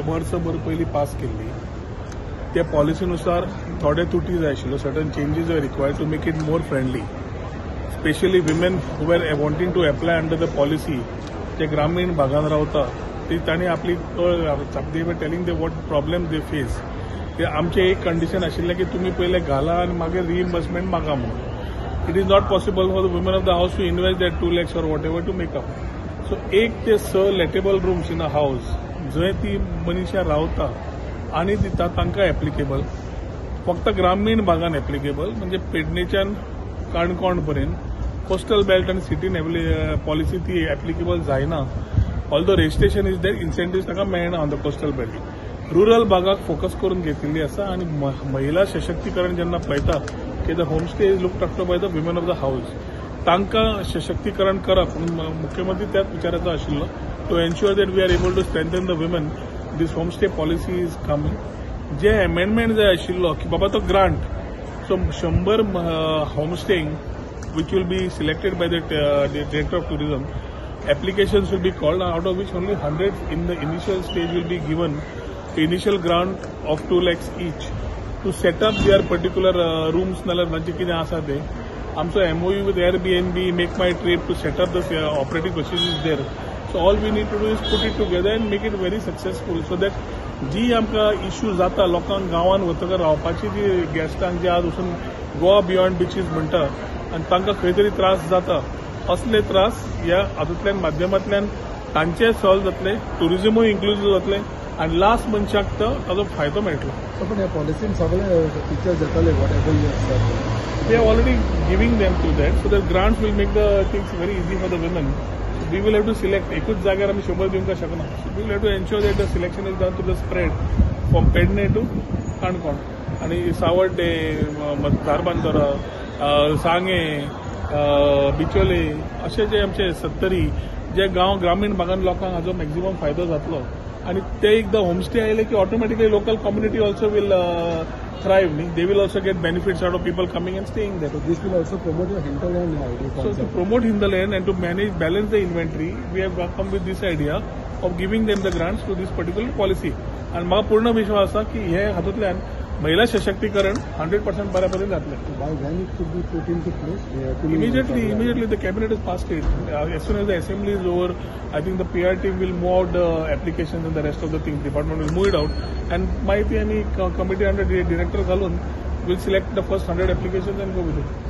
वर्षभर पयलीं पास केल्ली त्या पॉलिसीनुसार थोडे तुटी जाय आशिल्लो certain changes are required to make it more friendly specially women who are wanting to apply under the policy जे ग्रामीण भागात रावता ती तांणी आपली they were telling they what problem they face ते आमचे एक कंडिशन आशिल्लें की तुमी पयले घाला आनी मागीर रिइम्बर्समेंट मागा म्हणून it is not possible for the woman of the house to invest that 2 lakhs or whatever to make up so 1 ते 6 लेटेबल रूम्स इन अ हाऊस जंय ती मनशा रावता आनी दिता तांकां एप्लिकेबल फक्त ग्रामीण भागात एप्लिकेबल म्हणजे पेडणेच्यान काणकोण पर्यंत कोस्टल बेल्ट आनी सिटीन पॉलिसी ती एप्लिकेबल जायना although registration is that incentives ताका मेळना on the coastal belt rural भागात फोकस करून घेतिल्ली आसा आनी महिला सशक्तीकरण जेन्ना पळयता की the homestay is looked after by the women of the house तांकां सशक्तीकरण करप मुख्यमंत्री त्याच विचाराचो आशिल्लो to ensure that we are able to strengthen the women this homestay policy is coming जे अमेंडमेंट जाय आशिल्लो की बाबा तो grant so 100 होमस्टेइंग which will be selected by the Director of Tourism. Applications will be called, out of which only 100 in the initial stage will be given initial grant of 2 lakhs each to set up their particular rooms nalar manche kide asa te amcho MOU with Airbnb make my trip to set up the operating procedures there. So all we need to do is put it together and make it very successful so that जी आमकां issue जाता लोकांक गांवांत वतकर रावपाची जी गेस्टांक जे आज वचून Goa beyond beaches म्हणटा आनी तांकां खंय तरी त्रास जाता असले त्रास ह्या हातूंतल्यान माध्यमांतल्यान तांचे सॉल्व जातले टुरिजमूय इन्क्लुजीव जातले आनी लास्ट मनशाक ताजो फायदो मेळटलो पण ह्या पॉलिसीन सगळे फीचर्स येतले whatever we are already giving them to that so that grants will make the things very easy for the women we will have to select एकूच जाग्यार आमी 100 दिवंक शकना we will have to ensure that the selection is done to the spread from Pedne to Canacona आनी सावर्डे धारबांदोरा सांगे बिचोले असे जे आमचे 70 जे ग्रामीण भागात लोकांक हाजो मॅक्झिमम फायदो जातलो आणि ते एकदा होमस्टे आयले की automatically local community also will thrive. They will also get benefits out of people coming and staying there. So this will also promote the hinterland. So to promote hinterland and to balance the inventory, we have come with this idea of giving them the grants to this particular policy. And म्हाका पूर्ण विश्वास आसा की हे हातूंतल्यान महिला सशक्तीकरण 100% बऱ्यापर्यंत जातले. By when it could be put into place? Immediately the cabinet has passed it. As soon as the assembly is over, I think the PR team will move out the applications and the rest of the things. Department will move it out. And might be any committee under the director Galun will select the first 100 applications and go with it.